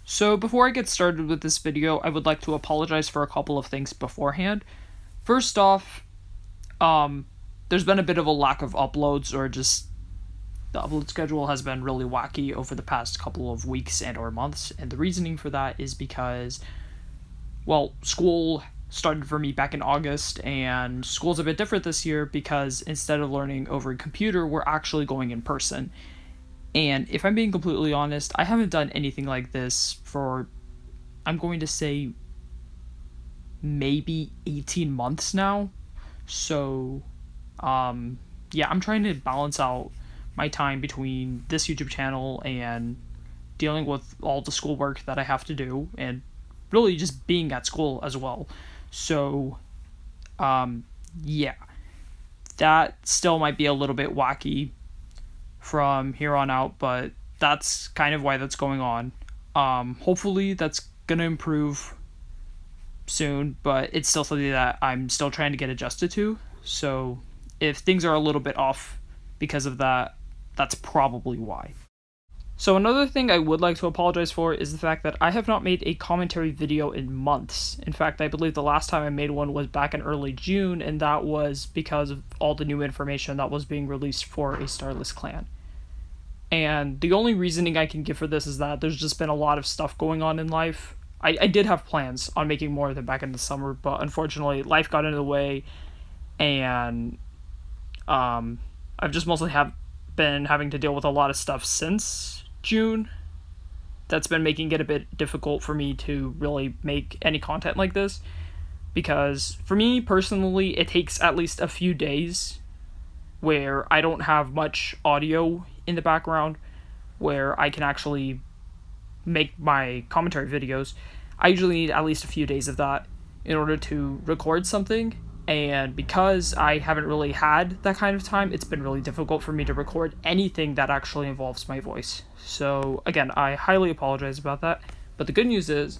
So before I get started with this video, I would like to apologize for a couple of things beforehand. First off, um, there's been a bit of a lack of uploads, or just the upload schedule has been really wacky over the past couple of weeks and or months, and the reasoning for that is because, well, school started for me back in August, and school's a bit different this year because instead of learning over a computer, we're actually going in person. And if I'm being completely honest, I haven't done anything like this for, I'm going to say, maybe 18 months now. So, yeah, I'm trying to balance out my time between this YouTube channel and dealing with all the schoolwork that I have to do and really just being at school as well. So, yeah, that still might be a little bit wacky from here on out, but that's kind of why that's going on. Hopefully that's gonna improve soon, but it's still something that I'm still trying to get adjusted to. So if things are a little bit off because of that, that's probably why. So another thing I would like to apologize for is the fact that I have not made a commentary video in months. In fact, I believe the last time I made one was back in early June, and that was because of all the new information that was being released for a Starless clan. And the only reasoning I can give for this is that there's just been a lot of stuff going on in life. I did have plans on making more of them back in the summer, but unfortunately life got in the way, and I've just mostly been having to deal with a lot of stuff since June. That's been making it a bit difficult for me to really make any content like this, because for me personally it takes at least a few days where I don't have much audio in the background where I can actually make my commentary videos. I usually need at least a few days of that in order to record something, and because I haven't really had that kind of time, it's been really difficult for me to record anything that actually involves my voice. So again, I highly apologize about that, but the good news is,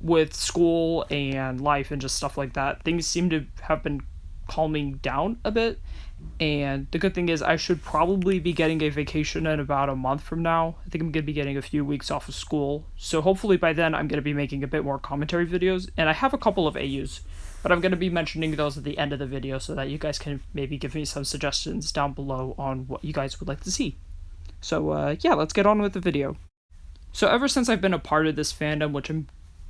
with school and life and just stuff like that, things seem to have been calming down a bit. And the good thing is I should probably be getting a vacation in about a month from now. I think I'm going to be getting a few weeks off of school. So hopefully by then I'm going to be making a bit more commentary videos. And I have a couple of AUs, but I'm going to be mentioning those at the end of the video so that you guys can maybe give me some suggestions down below on what you guys would like to see. So yeah, let's get on with the video. So ever since I've been a part of this fandom, which I'm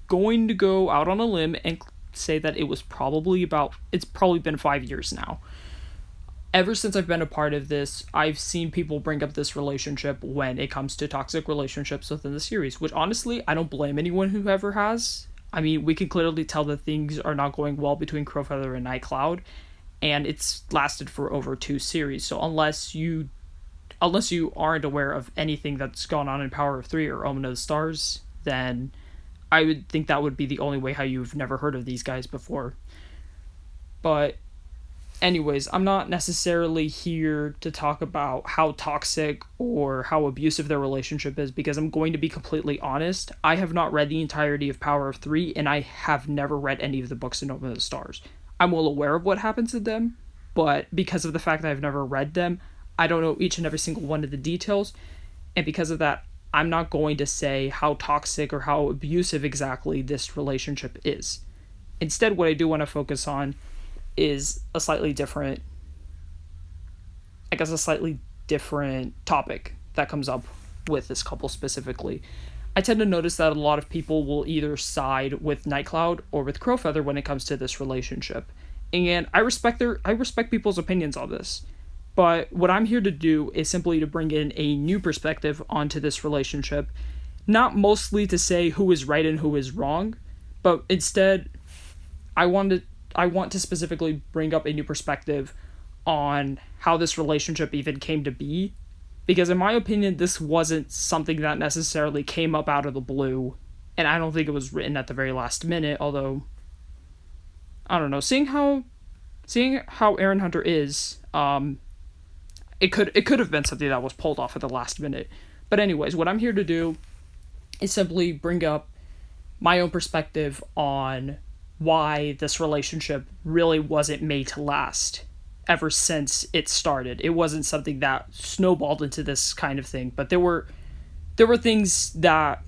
going to go out on a limb and say that it's probably been 5 years now. Ever since I've been a part of this, I've seen people bring up this relationship when it comes to toxic relationships within the series, which honestly, I don't blame anyone who ever has. I mean, we can clearly tell that things are not going well between Crowfeather and Nightcloud, and it's lasted for over 2 series. So unless you aren't aware of anything that's gone on in Power of 3 or Omen of the Stars, then I would think that would be the only way how you've never heard of these guys before. But anyways, I'm not necessarily here to talk about how toxic or how abusive their relationship is, because I'm going to be completely honest. I have not read the entirety of Power of 3, and I have never read any of the books in Omen of the Stars. I'm well aware of what happens to them, but because of the fact that I've never read them, I don't know each and every single one of the details, and because of that, I'm not going to say how toxic or how abusive exactly this relationship is. Instead, what I do want to focus on is a slightly different topic that comes up with this couple specifically. I tend to notice that a lot of people will either side with Nightcloud or with Crowfeather when it comes to this relationship. And I respect people's opinions on this. But what I'm here to do is simply to bring in a new perspective onto this relationship, not mostly to say who is right and who is wrong, but instead I want to specifically bring up a new perspective on how this relationship even came to be, because in my opinion, this wasn't something that necessarily came up out of the blue, and I don't think it was written at the very last minute, although, I don't know, seeing how Erin Hunter is, it could have been something that was pulled off at the last minute. But anyways, what I'm here to do is simply bring up my own perspective on why this relationship really wasn't made to last ever since it started. It wasn't something that snowballed into this kind of thing, but there were there were things that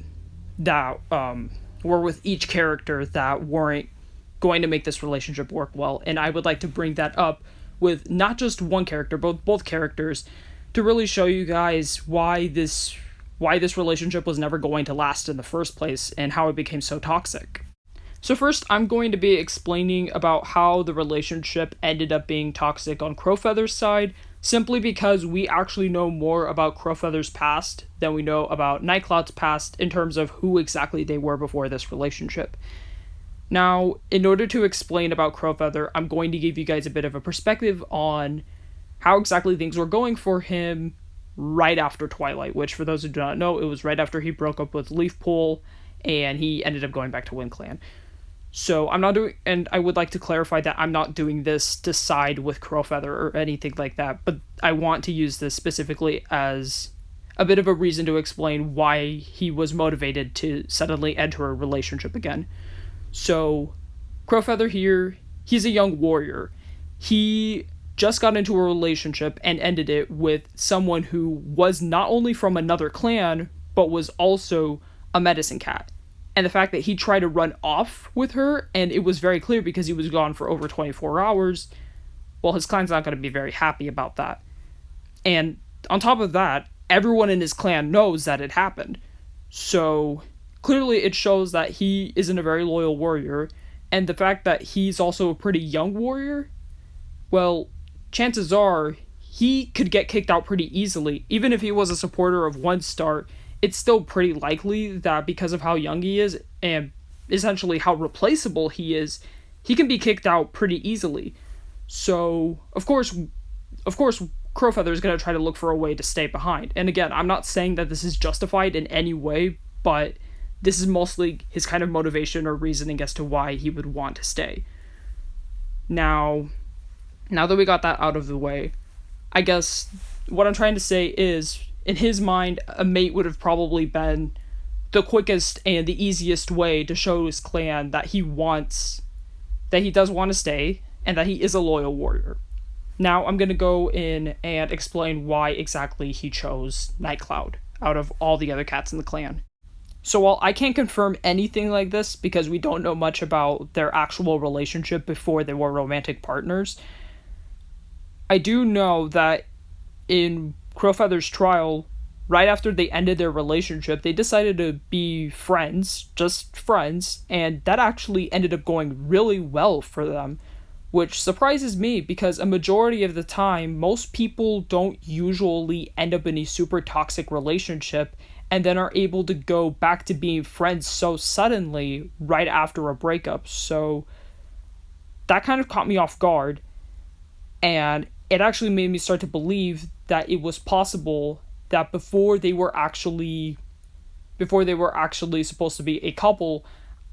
were with each character that weren't going to make this relationship work well, and I would like to bring that up with not just one character, but both characters, to really show you guys why this relationship was never going to last in the first place and how it became so toxic. So first, I'm going to be explaining about how the relationship ended up being toxic on Crowfeather's side, simply because we actually know more about Crowfeather's past than we know about Nightcloud's past in terms of who exactly they were before this relationship. Now, in order to explain about Crowfeather, I'm going to give you guys a bit of a perspective on how exactly things were going for him right after Twilight, which, for those who do not know, it was right after he broke up with Leafpool and he ended up going back to WindClan. So I'm not doing, and I would like to clarify that I'm not doing this to side with Crowfeather or anything like that, but I want to use this specifically as a bit of a reason to explain why he was motivated to suddenly enter a relationship again. So, Crowfeather here, he's a young warrior. He just got into a relationship and ended it with someone who was not only from another clan, but was also a medicine cat. And the fact that he tried to run off with her, and it was very clear because he was gone for over 24 hours, well, his clan's not going to be very happy about that. And on top of that, everyone in his clan knows that it happened. So clearly it shows that he isn't a very loyal warrior, and the fact that he's also a pretty young warrior, well, chances are he could get kicked out pretty easily. Even if he was a supporter of One Star, it's still pretty likely that because of how young he is and essentially how replaceable he is, he can be kicked out pretty easily. So, of course, Crowfeather is going to try to look for a way to stay behind. And again, I'm not saying that this is justified in any way, but this is mostly his kind of motivation or reasoning as to why he would want to stay. Now that we got that out of the way, I guess what I'm trying to say is, in his mind, a mate would have probably been the quickest and the easiest way to show his clan that he does want to stay, and that he is a loyal warrior. Now I'm going to go in and explain why exactly he chose Nightcloud out of all the other cats in the clan. So while I can't confirm anything like this because we don't know much about their actual relationship before they were romantic partners, I do know that in Crowfeather's trial, right after they ended their relationship, they decided to be friends, just friends, and that actually ended up going really well for them, which surprises me because a majority of the time, most people don't usually end up in a super toxic relationship and then are able to go back to being friends so suddenly right after a breakup. So that kind of caught me off guard, and it actually made me start to believe that it was possible that before they were actually supposed to be a couple,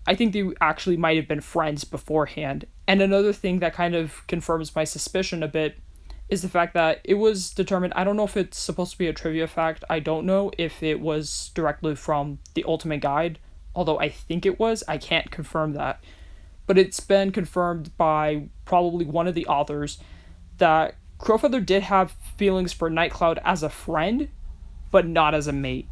I think they actually might have been friends beforehand. And another thing that kind of confirms my suspicion a bit is the fact that it was determined, I don't know if it's supposed to be a trivia fact, I don't know if it was directly from the Ultimate Guide, although I think it was, I can't confirm that. But it's been confirmed by probably one of the authors that Crowfeather did have feelings for Nightcloud as a friend, but not as a mate.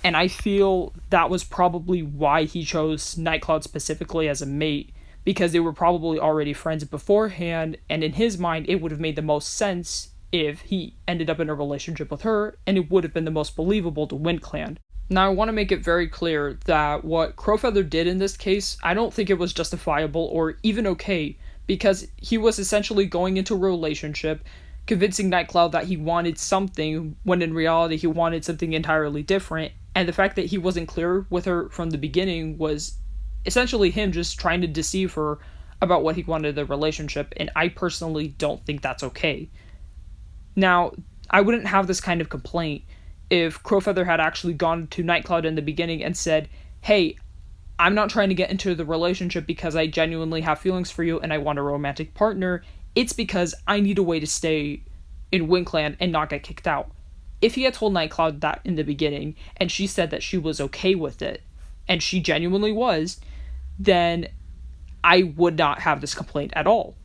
And I feel that was probably why he chose Nightcloud specifically as a mate, because they were probably already friends beforehand, and in his mind, it would have made the most sense if he ended up in a relationship with her, and it would have been the most believable to WindClan. Now, I want to make it very clear that what Crowfeather did in this case, I don't think it was justifiable or even okay, because he was essentially going into a relationship, convincing Nightcloud that he wanted something, when in reality he wanted something entirely different, and the fact that he wasn't clear with her from the beginning was essentially him just trying to deceive her about what he wanted in the relationship, and I personally don't think that's okay. Now, I wouldn't have this kind of complaint if Crowfeather had actually gone to Nightcloud in the beginning and said, hey, I'm not trying to get into the relationship because I genuinely have feelings for you and I want a romantic partner. It's because I need a way to stay in WindClan and not get kicked out. If he had told Nightcloud that in the beginning, and she said that she was okay with it, and she genuinely was, then I would not have this complaint at all.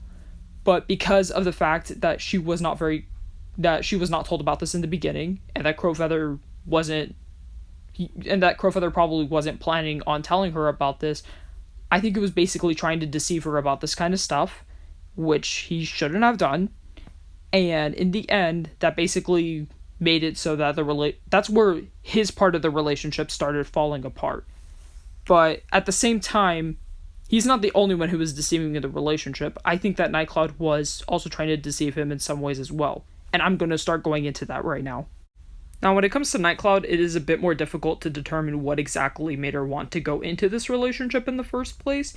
But because of the fact that she was not told about this in the beginning, and that Crowfeather wasn't and that Crowfeather probably wasn't planning on telling her about this. I think it was basically trying to deceive her about this kind of stuff, which he shouldn't have done. And in the end, that basically made it so that that's where his part of the relationship started falling apart. But at the same time, he's not the only one who was deceiving in the relationship. I think that Nightcloud was also trying to deceive him in some ways as well. And I'm going to start going into that right now. Now, when it comes to Nightcloud, it is a bit more difficult to determine what exactly made her want to go into this relationship in the first place,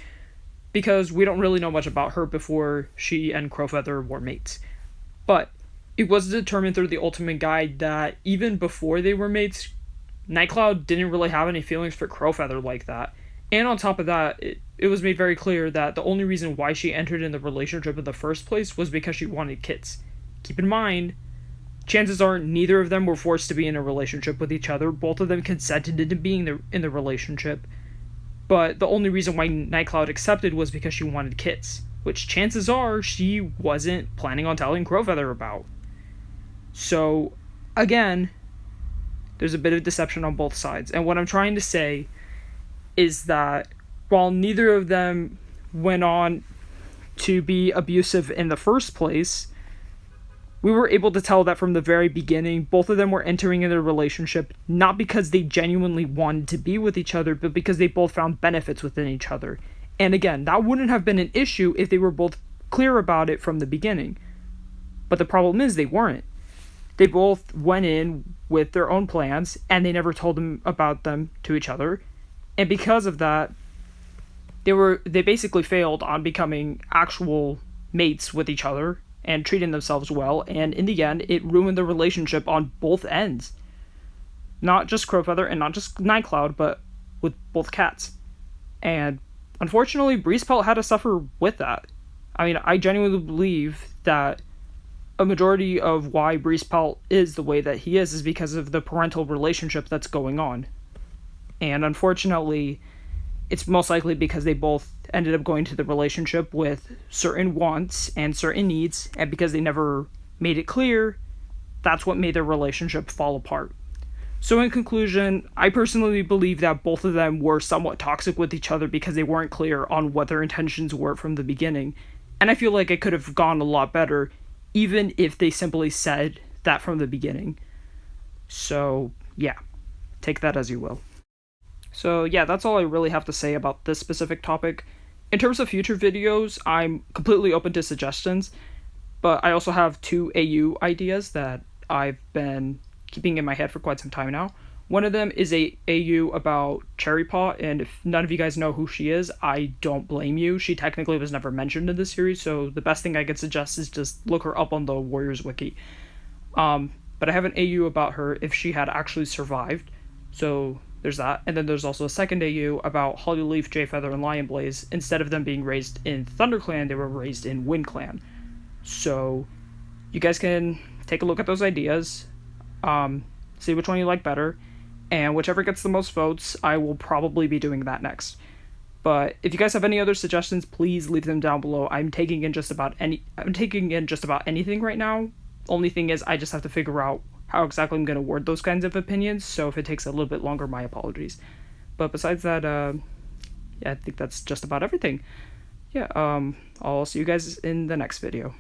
because we don't really know much about her before she and Crowfeather were mates. But it was determined through the Ultimate Guide that even before they were mates, Nightcloud didn't really have any feelings for Crowfeather like that. And on top of that, it was made very clear that the only reason why she entered in the relationship in the first place was because she wanted kids. Keep in mind, chances are neither of them were forced to be in a relationship with each other. Both of them consented into being in the relationship. But the only reason why Nightcloud accepted was because she wanted kids, which chances are she wasn't planning on telling Crowfeather about. So, again, there's a bit of deception on both sides. And what I'm trying to say is that while neither of them went on to be abusive in the first place, we were able to tell that from the very beginning, both of them were entering into a relationship not because they genuinely wanted to be with each other, but because they both found benefits within each other. And again, that wouldn't have been an issue if they were both clear about it from the beginning. But the problem is they weren't. They both went in with their own plans, and they never told them about them to each other. And because of that, they basically failed on becoming actual mates with each other and treating themselves well, and in the end, it ruined the relationship on both ends. Not just Crowfeather and not just Nightcloud, but with both cats. And unfortunately, Breezepelt had to suffer with that. I mean, I genuinely believe that a majority of why Breezepelt is the way that he is because of the parental relationship that's going on. And unfortunately, it's most likely because they both ended up going to the relationship with certain wants and certain needs, and because they never made it clear, that's what made their relationship fall apart. So in conclusion, I personally believe that both of them were somewhat toxic with each other because they weren't clear on what their intentions were from the beginning, and I feel like it could have gone a lot better even if they simply said that from the beginning. So yeah, take that as you will. So yeah, that's all I really have to say about this specific topic. In terms of future videos, I'm completely open to suggestions, but I also have 2 AU ideas that I've been keeping in my head for quite some time now. One of them is a AU about Cherry Paw, and if none of you guys know who she is, I don't blame you. She technically was never mentioned in the series, so the best thing I could suggest is just look her up on the Warriors Wiki. But I have an AU about her if she had actually survived, so there's that. And then there's also a second AU about Hollyleaf, Jayfeather, and Lionblaze. Instead of them being raised in ThunderClan, they were raised in WindClan. So you guys can take a look at those ideas, see which one you like better, and whichever gets the most votes, I will probably be doing that next. But if you guys have any other suggestions, please leave them down below. I'm taking in just about anything right now. Only thing is, I just have to figure out how exactly I'm going to word those kinds of opinions, so if it takes a little bit longer, my apologies. But besides that, yeah, I think that's just about everything. Yeah, I'll see you guys in the next video.